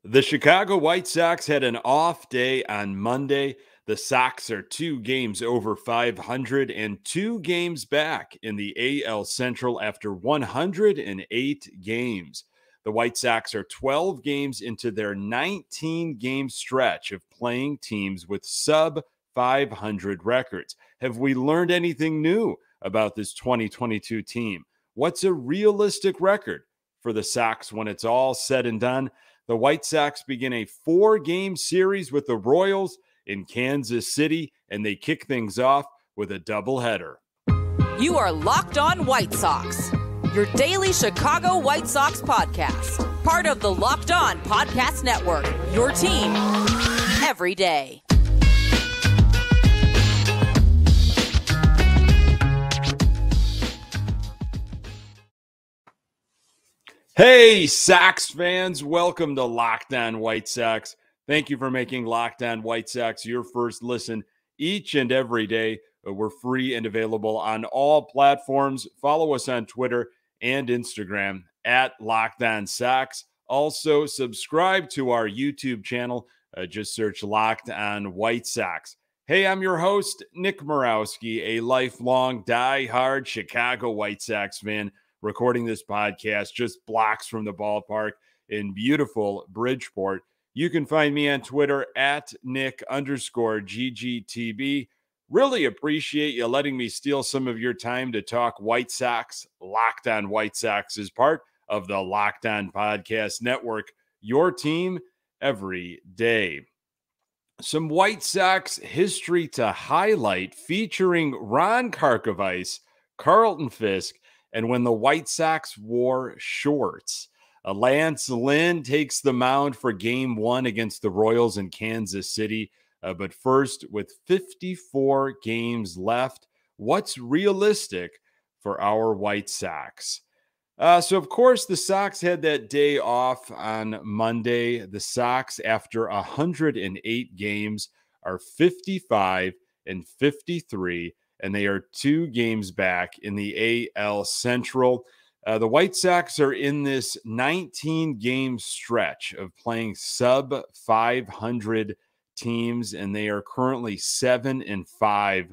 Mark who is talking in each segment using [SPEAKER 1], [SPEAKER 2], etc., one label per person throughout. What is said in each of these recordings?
[SPEAKER 1] The Chicago White Sox had an off day on Monday. The Sox are 2 games over 500 and 2 games back in the AL Central after 108 games. The White Sox are 12 games into their 19-game stretch of playing teams with sub 500 records. Have we learned anything new about this 2022 team? What's a realistic record for the Sox when it's all said and done? The White Sox begin a 4-game series with the Royals in Kansas City, and they kick things off with a doubleheader.
[SPEAKER 2] You are Locked On White Sox, your daily Chicago White Sox podcast. Part of the Locked On Podcast Network, your team every day.
[SPEAKER 1] Hey, Sox fans, welcome to Locked On White Sox. Thank you for making Locked On White Sox your first listen each and every day. We're free and available on all platforms. Follow us on Twitter and Instagram at Locked On Sox. Also, subscribe to our YouTube channel. Just search Locked On White Sox. Hey, I'm your host, Nick Morawski, a lifelong die-hard Chicago White Sox fan, recording this podcast just blocks from the ballpark in beautiful Bridgeport. You can find me on Twitter at Nick_GGTB. Really appreciate you letting me steal some of your time to talk White Sox. Locked On White Sox is part of the Locked On Podcast Network, your team every day. Some White Sox history to highlight featuring Ron Karkovice, Carlton Fisk, and when the White Sox wore shorts. Lance Lynn takes the mound for Game 1 against the Royals in Kansas City. But first, with 54 games left, what's realistic for our White Sox? So, of course, the Sox had that day off on Monday. The Sox, after 108 games, are 55 and 53. And they are 2 games back in the AL Central. The White Sox are in this 19-game stretch of playing sub 500 teams, and they are currently 7-5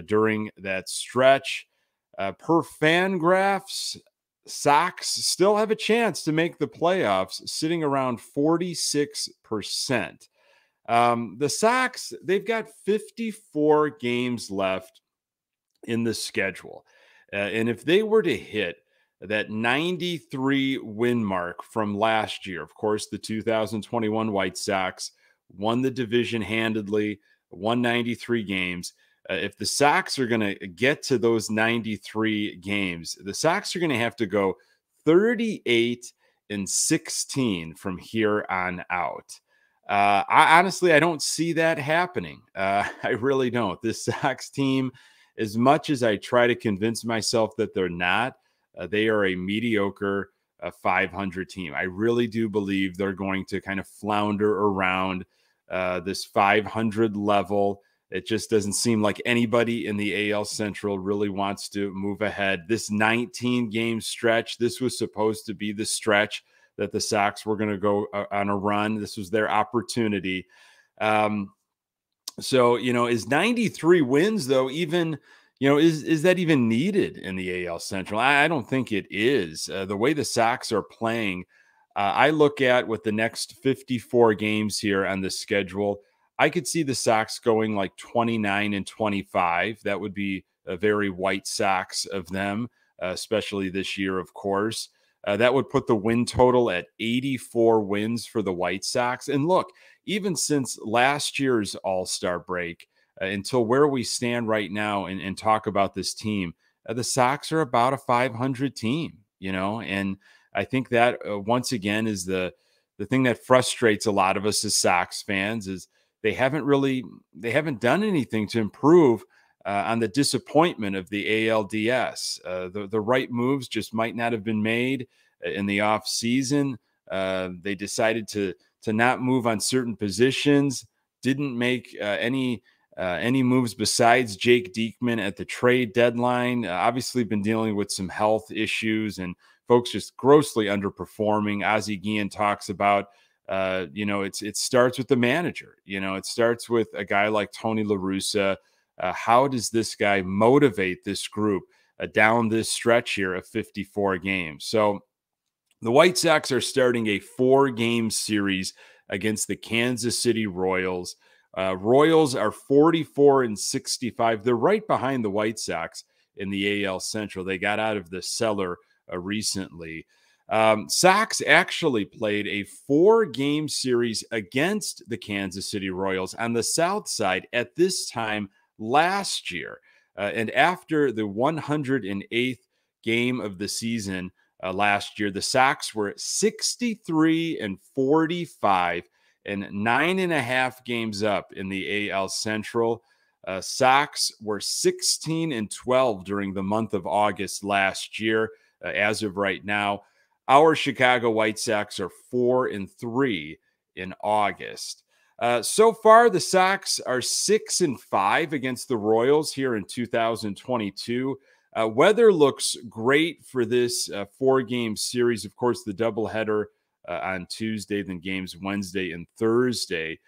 [SPEAKER 1] during that stretch. Per Fangraphs, Sox still have a chance to make the playoffs, sitting around 46%. The Sox, they've got 54 games left in the schedule. And if they were to hit that 93 win mark from last year, of course, the 2021 White Sox won the division handedly, won 93 games. If the Sox are going to get to those 93 games, the Sox are going to have to go 38-16 from here on out. I don't see that happening. I really don't. This Sox team, as much as I try to convince myself that they're not, they are a mediocre 500 team. I really do believe they're going to kind of flounder around this 500 level. It just doesn't seem like anybody in the AL Central really wants to move ahead. This 19-game stretch, this was supposed to be the stretch that the Sox were going to go on a run. This was their opportunity. So, is 93 wins, though, even, is that even needed in the AL Central? I don't think it is. The way the Sox are playing, I look at with the next 54 games here on the schedule, I could see the Sox going like 29-25. That would be a very White Sox of them, especially this year, of course. That would put the win total at 84 wins for the White Sox. And look, even since last year's All-Star break, until where we stand right now and talk about this team, the Sox are about a 500 team, and I think that once again is the thing that frustrates a lot of us as Sox fans is they haven't done anything to improve on the disappointment of the ALDS. The right moves just might not have been made in the off season. They decided to not move on certain positions, didn't make any moves besides Jake Diekman at the trade deadline. Obviously been dealing with some health issues and folks just grossly underperforming. Ozzie Guillen talks about It starts with the manager. It starts with a guy like Tony La Russa. How does this guy motivate this group down this stretch here of 54 games? So the White Sox are starting a 4-game series against the Kansas City Royals. Royals are 44-65. They're right behind the White Sox in the AL Central. They got out of the cellar recently. Sox actually played a 4-game series against the Kansas City Royals on the South Side at this time last year. And after the 108th game of the season last year, the Sox were 63-45 and 9.5 games up in the AL Central. Sox were 16-12 during the month of August last year. As of right now, our Chicago White Sox are 4-3 in August. So far, the Sox are 6-5 against the Royals here in 2022. Weather looks great for this 4-game series. Of course, the doubleheader on Tuesday, then games Wednesday and Thursday.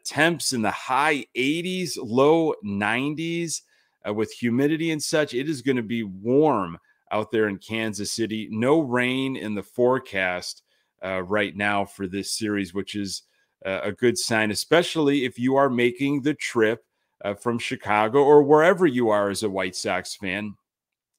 [SPEAKER 1] Temps in the high 80s, low 90s with humidity and such. It is going to be warm out there in Kansas City. No rain in the forecast right now for this series, which is a good sign, especially if you are making the trip from Chicago or wherever you are as a White Sox fan,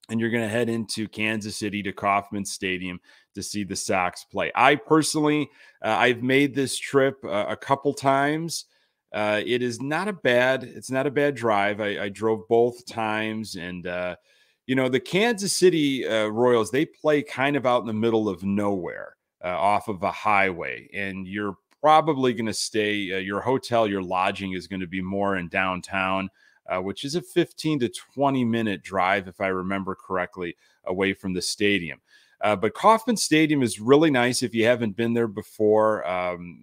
[SPEAKER 1] and you're going to head into Kansas City to Kauffman Stadium to see the Sox play. I personally, I've made this trip a couple times. It's not a bad drive. I drove both times, and the Kansas City Royals, they play kind of out in the middle of nowhere off of a highway, and you're probably going to stay, your hotel, your lodging is going to be more in downtown, which is a 15 to 20 minute drive, if I remember correctly, away from the stadium. But Kauffman Stadium is really nice if you haven't been there before.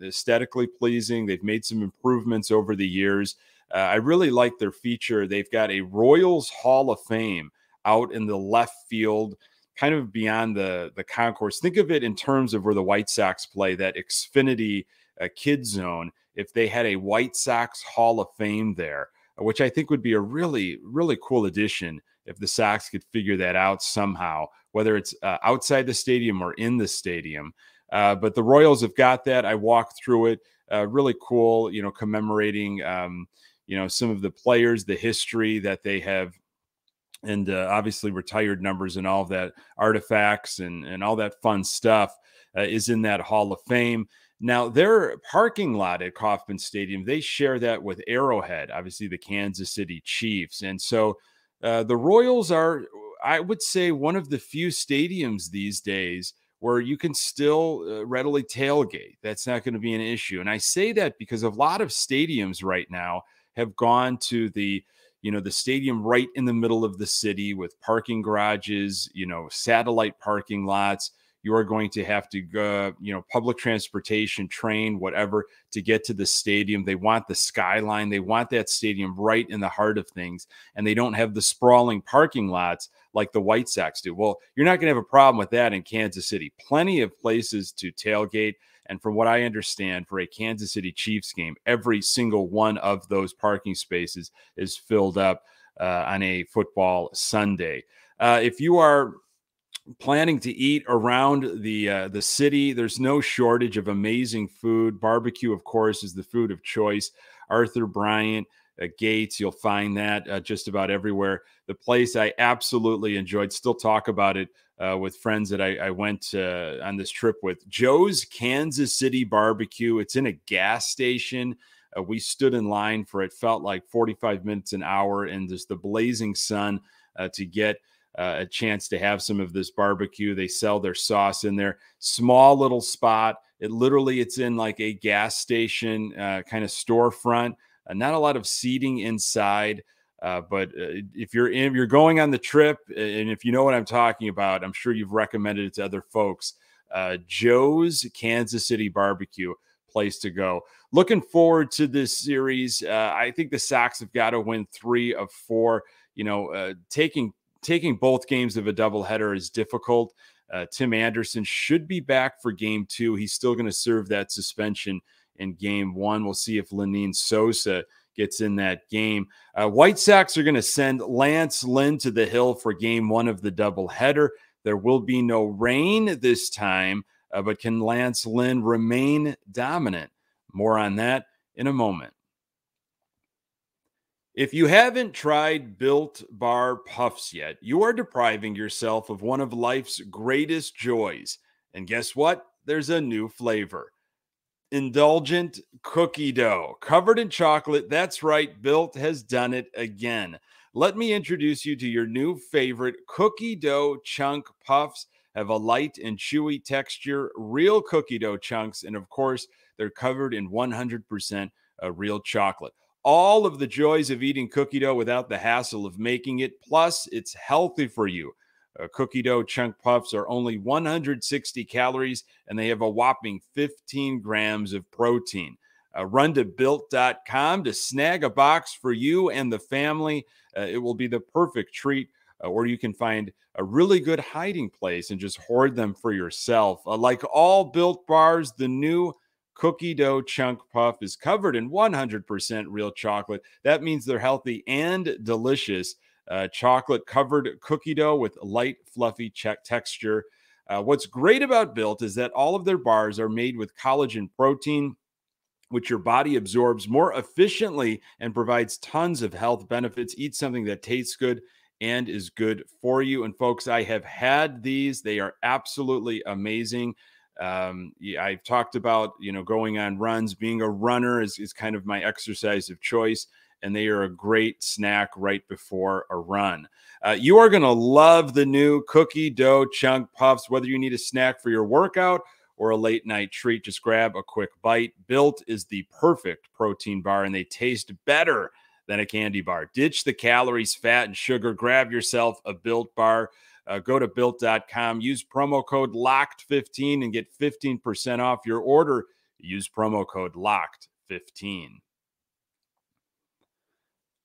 [SPEAKER 1] Aesthetically pleasing. They've made some improvements over the years. I really like their feature. They've got a Royals Hall of Fame out in the left field, kind of beyond the concourse. Think of it in terms of where the White Sox play, that Xfinity Kid Zone. If they had a White Sox Hall of Fame there, which I think would be a really, really cool addition if the Sox could figure that out somehow, whether it's outside the stadium or in the stadium. But the Royals have got that. I walked through it. Really cool, commemorating, some of the players, the history that they have, and obviously retired numbers and all of that, artifacts and all that fun stuff is in that Hall of Fame. Now, their parking lot at Kauffman Stadium, they share that with Arrowhead, obviously the Kansas City Chiefs. And so the Royals are, I would say, one of the few stadiums these days where you can still readily tailgate. That's not going to be an issue. And I say that because a lot of stadiums right now have gone to the stadium right in the middle of the city with parking garages, satellite parking lots. You are going to have to go, public transportation, train, whatever, to get to the stadium. They want the skyline. They want that stadium right in the heart of things. And they don't have the sprawling parking lots like the White Sox do. Well, you're not going to have a problem with that in Kansas City. Plenty of places to tailgate. And from what I understand, for a Kansas City Chiefs game, every single one of those parking spaces is filled up on a football Sunday. If you are planning to eat around the city, there's no shortage of amazing food. Barbecue, of course, is the food of choice. Arthur Bryant, Gates, you'll find that just about everywhere. The place I absolutely enjoyed, still talk about it with friends that I went on this trip with, Joe's Kansas City Barbecue. It's in a gas station. We stood in line for, it felt like 45 minutes, an hour, and just the blazing sun to get a chance to have some of this barbecue. They sell their sauce in there. Small little spot. It's in like a gas station kind of storefront. Not a lot of seating inside. But if you're going on the trip, and if you know what I'm talking about, I'm sure you've recommended it to other folks. Joe's Kansas City Barbecue, place to go. Looking forward to this series. I think the Sox have got to win 3 of 4. Taking both games of a doubleheader is difficult. Tim Anderson should be back for game 2. He's still going to serve that suspension in game 1. We'll see if Lynn Sosa gets in that game. White Sox are going to send Lance Lynn to the hill for game 1 of the doubleheader. There will be no rain this time, but can Lance Lynn remain dominant? More on that in a moment. If you haven't tried Built Bar Puffs yet, you are depriving yourself of one of life's greatest joys. And guess what? There's a new flavor. Indulgent cookie dough covered in chocolate. That's right, Built has done it again. Let me introduce you to your new favorite cookie dough chunk puffs. Have a light and chewy texture, real cookie dough chunks, and of course, they're covered in 100% real chocolate. All of the joys of eating cookie dough without the hassle of making it. Plus, it's healthy for you. Cookie dough chunk puffs are only 160 calories, and they have a whopping 15 grams of protein. Run to Built.com to snag a box for you and the family. It will be the perfect treat, or you can find a really good hiding place and just hoard them for yourself. Like all Built bars, the new cookie dough chunk puff is covered in 100% real chocolate. That means they're healthy and delicious. Chocolate covered cookie dough with light, fluffy texture. What's great about Built is that all of their bars are made with collagen protein, which your body absorbs more efficiently and provides tons of health benefits. Eat something that tastes good and is good for you. And folks, I have had these. They are absolutely amazing. I've talked about, going on runs. Being a runner is kind of my exercise of choice, and they are a great snack right before a run. You are going to love the new cookie dough chunk puffs, whether you need a snack for your workout or a late night treat. Just grab a quick bite. Built is the perfect protein bar, and they taste better than a candy bar. Ditch the calories, fat, and sugar. Grab yourself a Built bar. Go to Built.com. Use promo code LOCKED15 and get 15% off your order. Use promo code LOCKED15.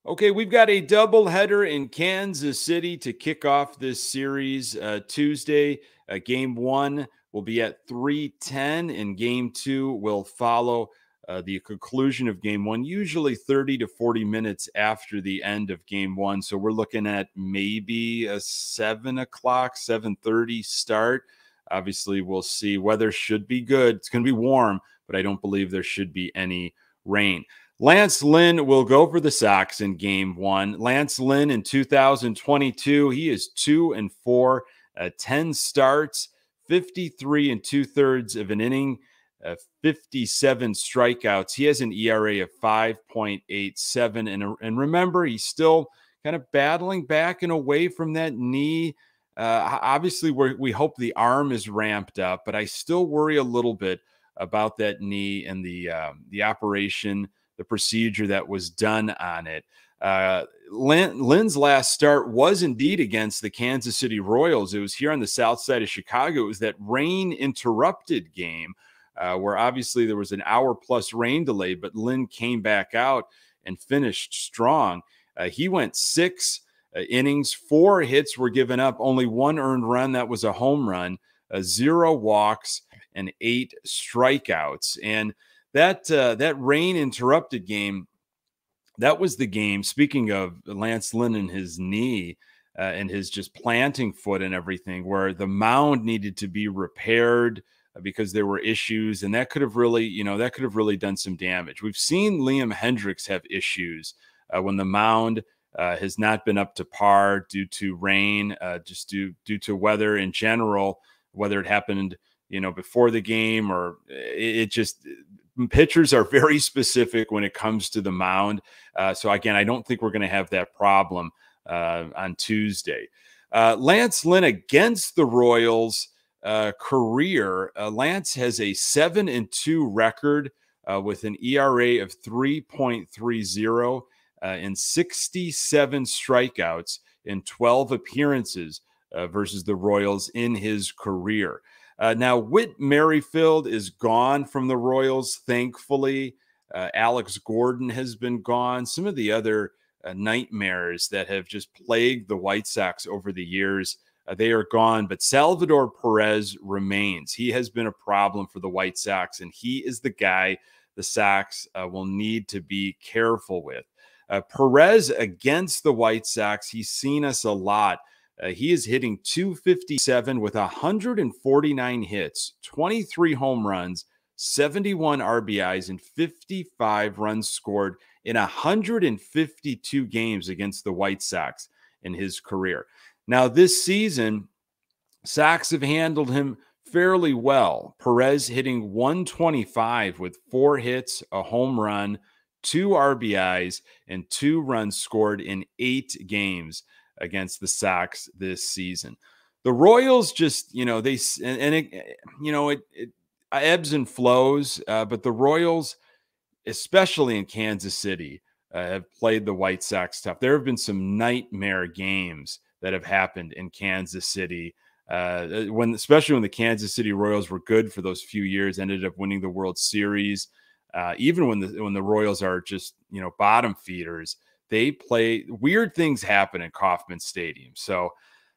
[SPEAKER 1] Okay, we've got a doubleheader in Kansas City to kick off this series Tuesday. Game 1 will be at 3:10, and Game 2 will follow the conclusion of Game 1, usually 30 to 40 minutes after the end of Game 1. So we're looking at maybe a 7 o'clock, 7:30 start. Obviously, we'll see. Weather should be good. It's going to be warm, but I don't believe there should be any rain. Lance Lynn will go for the Sox in Game 1. Lance Lynn in 2022, he is 2-4, 10 starts, 53 2/3 of an inning, 57 strikeouts. He has an ERA of 5.87. And remember, he's still kind of battling back and away from that knee. Obviously, we hope the arm is ramped up, but I still worry a little bit about that knee and the operation, the procedure that was done on it. Lynn's last start was indeed against the Kansas City Royals. It was here on the south side of Chicago. It was that rain-interrupted game where obviously there was an hour-plus rain delay, but Lynn came back out and finished strong. He went 6 innings, 4 hits were given up, only 1 earned run. That was a home run, 0 walks, and 8 strikeouts. And that rain-interrupted game, that was the game, speaking of Lance Lynn and his knee and his just planting foot and everything, where the mound needed to be repaired because there were issues, and that could have really done some damage. We've seen Liam Hendriks have issues when the mound has not been up to par due to rain, just due to weather in general, whether it happened, before the game or pitchers are very specific when it comes to the mound. So again, I don't think we're going to have that problem on Tuesday. Lance Lynn against the Royals career. Lance has a 7-2 record with an ERA of 3.30 and 67 strikeouts in 12 appearances versus the Royals in his career. Now, Whit Merrifield is gone from the Royals, thankfully. Alex Gordon has been gone. Some of the other nightmares that have just plagued the White Sox over the years They are gone, but Salvador Perez remains. He has been a problem for the White Sox, and he is the guy the Sox will need to be careful with. Perez against the White Sox, he's seen us a lot. He is hitting .257 with 149 hits, 23 home runs, 71 RBIs, and 55 runs scored in 152 games against the White Sox in his career. Now, this season, Sox have handled him fairly well. Perez hitting .125 with 4 hits, a home run, 2 RBIs, and 2 runs scored in 8 games against the Sox this season. The Royals just, it ebbs and flows, but the Royals, especially in Kansas City, have played the White Sox tough. There have been some nightmare games that have happened in Kansas City, especially when the Kansas City Royals were good for those few years, ended up winning the World Series. Even when the Royals are just, bottom feeders, they play, weird things happen in Kauffman Stadium. So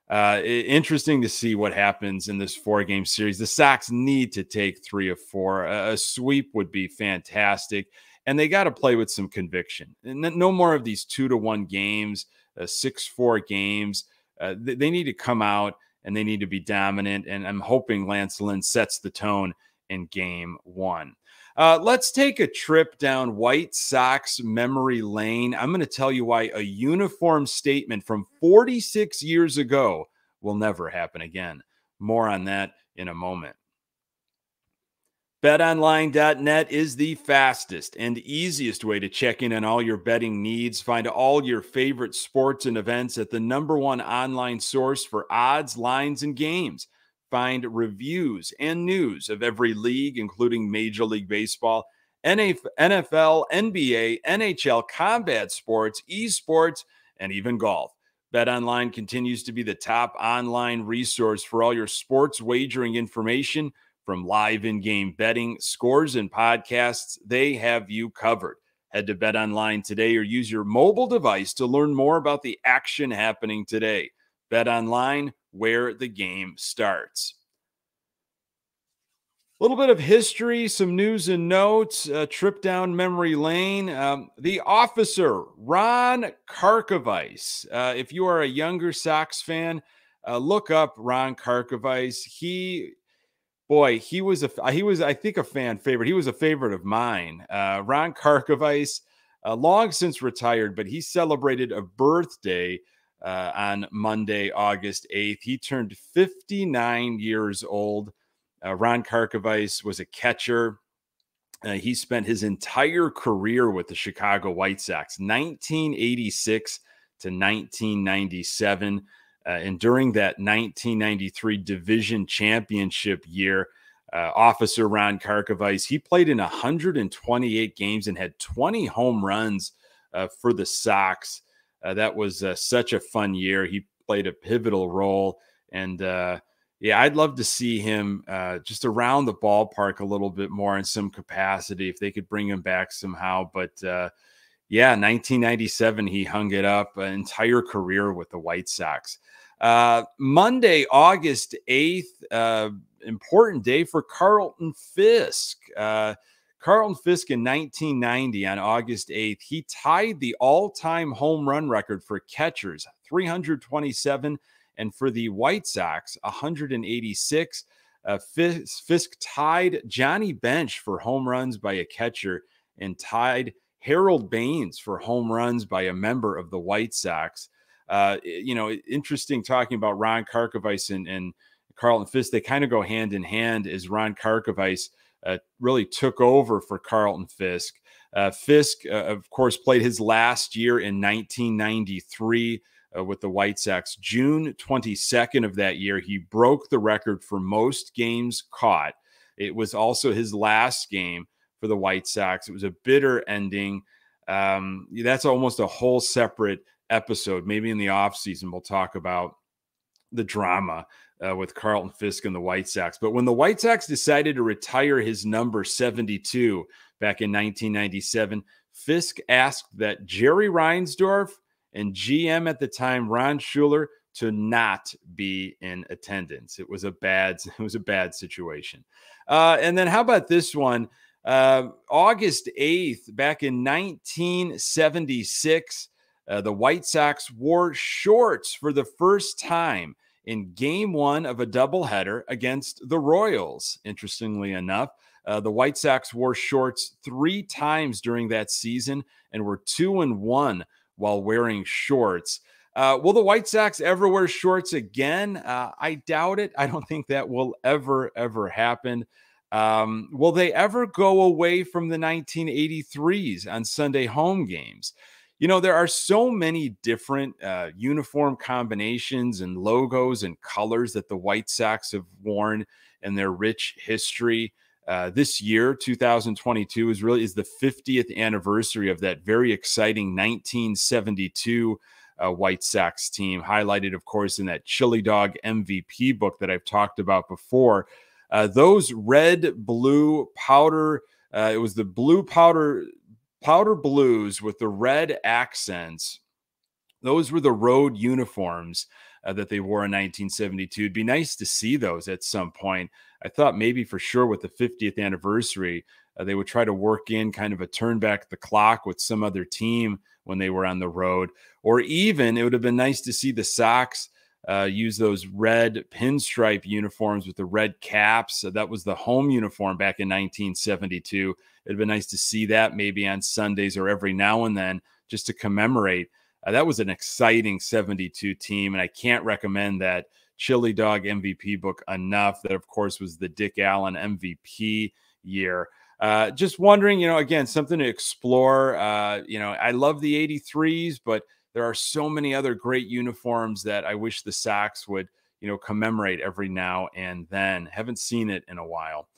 [SPEAKER 1] interesting to see what happens in this 4-game series. The Sox need to take 3 of 4. A sweep would be fantastic, and they got to play with some conviction. And no more of these 2-1 games, 6-4 games. They need to come out and they need to be dominant. And I'm hoping Lance Lynn sets the tone in Game 1. Let's take a trip down White Sox memory lane. I'm going to tell you why a uniform statement from 46 years ago will never happen again. More on that in a moment. BetOnline.net is the fastest and easiest way to check in on all your betting needs. Find all your favorite sports and events at the #1 online source for odds, lines, and games. Find reviews and news of every league, including Major League Baseball, NFL, NBA, NHL, combat sports, esports, and even golf. BetOnline continues to be the top online resource for all your sports wagering information. From live in-game betting, scores, and podcasts, they have you covered. Head to BetOnline today or use your mobile device to learn more about the action happening today. BetOnline, where the game starts. A little bit of history, some news and notes, a trip down memory lane. The officer, Ron Karkovice. If you are a younger Sox fan, look up Ron Karkovice. He was, I think, a fan favorite. He was a favorite of mine. Ron Karkovice, long since retired, but he celebrated a birthday on Monday, August 8th. He turned 59 years old. Ron Karkovice was a catcher. He spent his entire career with the Chicago White Sox, 1986 to 1997. And during that 1993 division championship year, officer Ron Karkovice, he played in 128 games and had 20 home runs for the Sox. That was such a fun year. He played a pivotal role. And I'd love to see him just around the ballpark a little bit more in some capacity if they could bring him back somehow. But 1997, he hung it up, an entire career with the White Sox. Monday, August 8th, important day for Carlton Fisk. Carlton Fisk in 1990 on August 8th, he tied the all-time home run record for catchers, 327, and for the White Sox, 186. Fisk tied Johnny Bench for home runs by a catcher and tied Harold Baines for home runs by a member of the White Sox. Interesting talking about Ron Karkovice and Carlton Fisk. They kind of go hand in hand as Ron Karkovice really took over for Carlton Fisk. Fisk, of course, played his last year in 1993 with the White Sox. June 22nd of that year, he broke the record for most games caught. It was also his last game for the White Sox. It was a bitter ending. That's almost a whole separate episode. Maybe in the offseason, we'll talk about the drama with Carlton Fisk and the White Sox. But when the White Sox decided to retire his number 72 back in 1997, Fisk asked that Jerry Reinsdorf and GM at the time, Ron Schuler, to not be in attendance. It was a bad situation. And then how about this one? August 8th, back in 1976, the White Sox wore shorts for the first time in game one of a doubleheader against the Royals. Interestingly enough, the White Sox wore shorts 3 times during that season and were 2-1 while wearing shorts. Will the White Sox ever wear shorts again? I doubt it. I don't think that will ever happen. Will they ever go away from the 1983s on Sunday home games? You know, there are so many different uniform combinations and logos and colors that the White Sox have worn in their rich history. This year, 2022, is the 50th anniversary of that very exciting 1972 White Sox team, highlighted, of course, in that Chili Dog MVP book that I've talked about before. Those red-blue powder, it was the blue powder blues with the red accents. Those were the road uniforms that they wore in 1972. It'd be nice to see those at some point. I thought maybe for sure with the 50th anniversary, they would try to work in kind of a turn back the clock with some other team when they were on the road. Or even it would have been nice to see the Sox use those red pinstripe uniforms with the red caps. That was the home uniform back in 1972. It'd been nice to see that maybe on Sundays or every now and then just to commemorate. That was an exciting 72 team, and I can't recommend that Chili Dog MVP book enough. That, of course, was the Dick Allen MVP year. Just wondering, again, something to explore. I love the 83s, but there are so many other great uniforms that I wish the Sox would, commemorate every now and then. Haven't seen it in a while.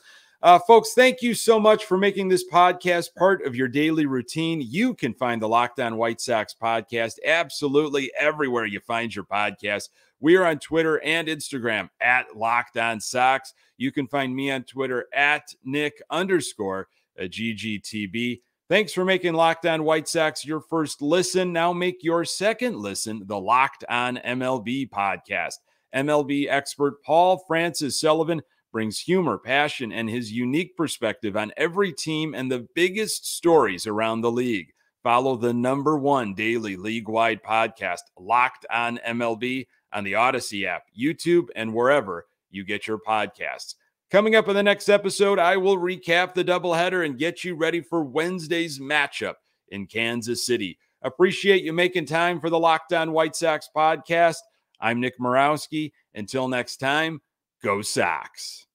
[SPEAKER 1] Folks, thank you so much for making this podcast part of your daily routine. You can find the Locked On White Sox podcast absolutely everywhere you find your podcast. We are on Twitter and Instagram at Locked On Sox. You can find me on Twitter at Nick_GGTB. Thanks for making Locked On White Sox your first listen. Now make your second listen the Locked On MLB podcast. MLB expert Paul Francis Sullivan brings humor, passion, and his unique perspective on every team and the biggest stories around the league. Follow the #1 daily league-wide podcast, Locked On MLB, on the Odyssey app, YouTube, and wherever you get your podcasts. Coming up in the next episode, I will recap the doubleheader and get you ready for Wednesday's matchup in Kansas City. Appreciate you making time for the Locked On White Sox podcast. I'm Nick Morawski. Until next time, go Sox.